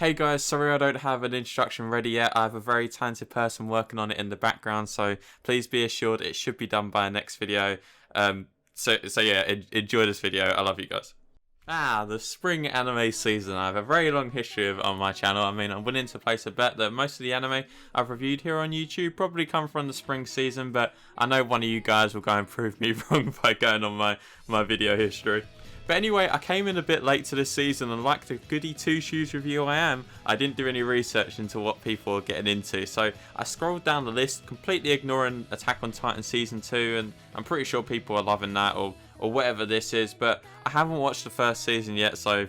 Hey guys, sorry I don't have an introduction ready yet. I have a very talented person working on it in the background, so please be assured it should be done by next video. So yeah, enjoy this video. I love you guys. The spring anime season. I have a very long history of on my channel. I mean, I'm willing to place a bet that most of the anime I've reviewed here on YouTube probably come from the spring season, but I know one of you guys will go and prove me wrong by going on my video history. But anyway, I came in a bit late to this season, and like the goody two-shoes review I am, I didn't do any research into what people are getting into. So I scrolled down the list, completely ignoring Attack on Titan Season 2, and I'm pretty sure people are loving that, or whatever this is, but I haven't watched the first season yet, so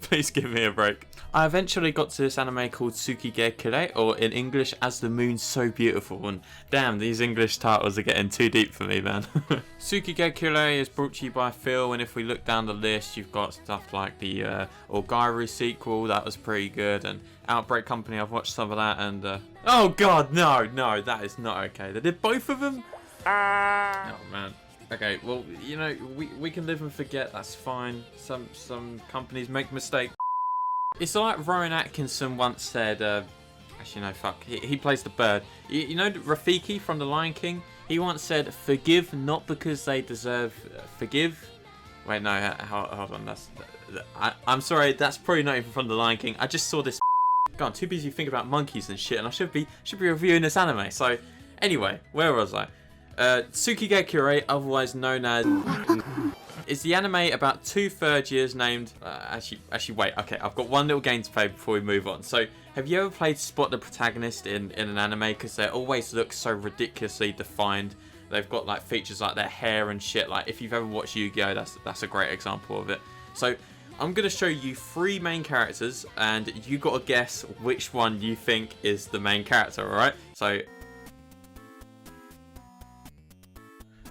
please give me a break. I eventually got to this anime called Tsuki Kirei, or in English, As the Moon's So Beautiful, and damn, these English titles are getting too deep for me, man. Tsuki Kirei is brought to you by Phil, and if we look down the list, you've got stuff like the Orgairu sequel, that was pretty good, and Outbreak Company, I've watched some of that, and oh god, no, that is not okay. They did both of them? Oh man. Okay, well, you know, we can live and forget, that's fine. Some companies make mistakes. It's like Rowan Atkinson once said, actually no, fuck, he plays the bird. You know Rafiki from The Lion King? He once said, forgive not because they deserve, forgive? Wait, no, hold on, I'm sorry, that's probably not even from The Lion King. I just saw this. God, I'm too busy thinking about monkeys and shit, and I should be reviewing this anime. So, anyway, where was I? Tsuki Kirei, otherwise known as, is the anime about two third years named, actually wait, okay, I've got one little game to play before we move on. So, have you ever played Spot the Protagonist in an anime? Because they always look so ridiculously defined. They've got like features like their hair and shit. Like if you've ever watched Yu-Gi-Oh, that's a great example of it. So, I'm going to show you three main characters, and you got to guess which one you think is the main character, alright? So,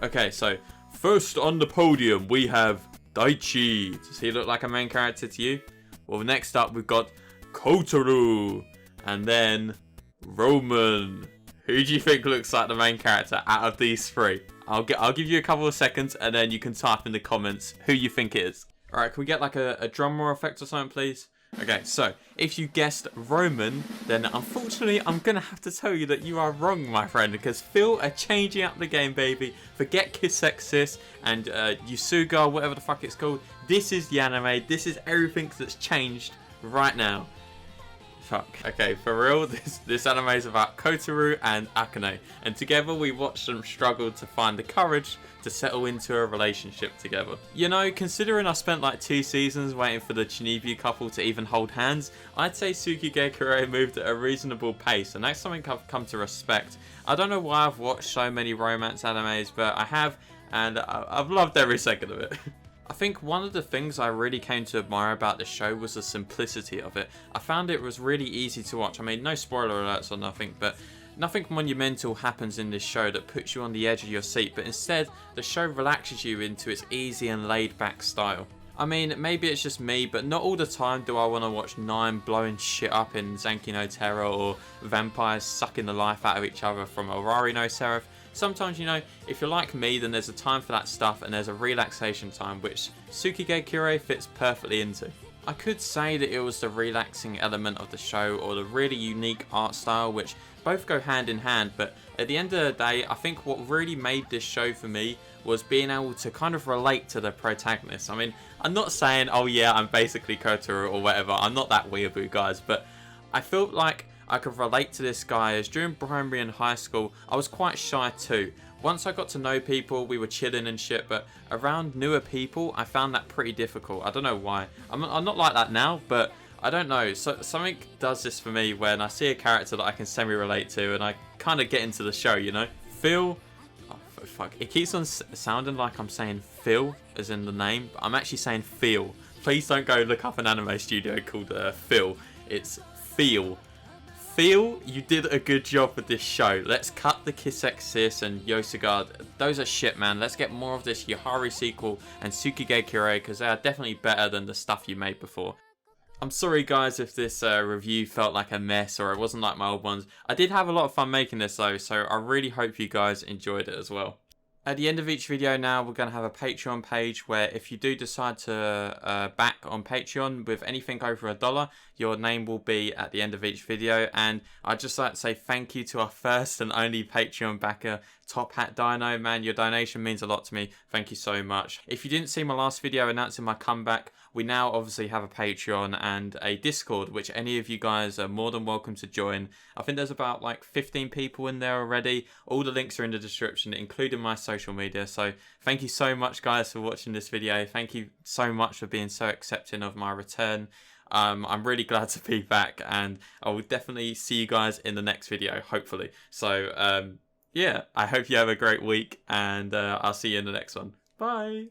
okay, so first on the podium we have Daichi. Does he look like a main character to you? Well, next up we've got Kotaro, and then Roman. Who do you think looks like the main character out of these three? I'll give you a couple of seconds, and then you can type in the comments who you think it is. All right, can we get like a drum roll effect or something, please? Okay, so if you guessed Roman, then unfortunately I'm gonna have to tell you that you are wrong, my friend, because Phil are changing up the game, baby. Forget Kiss X Sis and Yusuga, whatever the fuck it's called. This is the anime. This is everything that's changed right now. Fuck. Okay, for real, this anime is about Kotaro and Akane, and together we watch them struggle to find the courage to settle into a relationship together. You know, considering I spent like 2 seasons waiting for the Chinibu couple to even hold hands, I'd say Tsuki Kirei moved at a reasonable pace, and that's something I've come to respect. I don't know why I've watched so many romance animes, but I have, and I've loved every second of it. I think one of the things I really came to admire about this show was the simplicity of it. I found it was really easy to watch. I mean, no spoiler alerts or nothing, but nothing monumental happens in this show that puts you on the edge of your seat, but instead, the show relaxes you into its easy and laid-back style. I mean, maybe it's just me, but not all the time do I want to watch Nine blowing shit up in Zanki no Terror, or vampires sucking the life out of each other from Orari no Seraph. Sometimes, you know, if you're like me, then there's a time for that stuff, and there's a relaxation time, which Tsuki Kirei fits perfectly into. I could say that it was the relaxing element of the show, or the really unique art style, which both go hand in hand, but at the end of the day, I think what really made this show for me was being able to kind of relate to the protagonist. I mean, I'm not saying, oh yeah, I'm basically Kotaro or whatever, I'm not that weeaboo, guys, but I felt like I could relate to this guy, as during primary and high school, I was quite shy too. Once I got to know people, we were chilling and shit, but around newer people, I found that pretty difficult. I don't know why. I'm not like that now, but I don't know. So something does this for me when I see a character that I can semi-relate to, and I kind of get into the show, you know? Phil, oh fuck, it keeps on sounding like I'm saying Phil, as in the name, but I'm actually saying Feel. Please don't go look up an anime studio called Phil. It's Feel. Feel, you did a good job with this show. Let's cut the Kiss X Sis and Yosuga. Those are shit, man. Let's get more of this Yahari sequel and Tsuki Kirei, because they are definitely better than the stuff you made before. I'm sorry, guys, if this review felt like a mess or it wasn't like my old ones. I did have a lot of fun making this, though, so I really hope you guys enjoyed it as well. At the end of each video now, we're going to have a Patreon page where if you do decide to back on Patreon with anything over $1, your name will be at the end of each video. And I'd just like to say thank you to our first and only Patreon backer, Top Hat Dino. Man, your donation means a lot to me. Thank you so much. If you didn't see my last video announcing my comeback, we now obviously have a Patreon and a Discord, which any of you guys are more than welcome to join. I think there's about like 15 people in there already. All the links are in the description, including my social media. So thank you so much, guys, for watching this video. Thank you so much for being so accepting of my return. I'm really glad to be back, and I will definitely see you guys in the next video, hopefully. So yeah, I hope you have a great week, and I'll see you in the next one. Bye.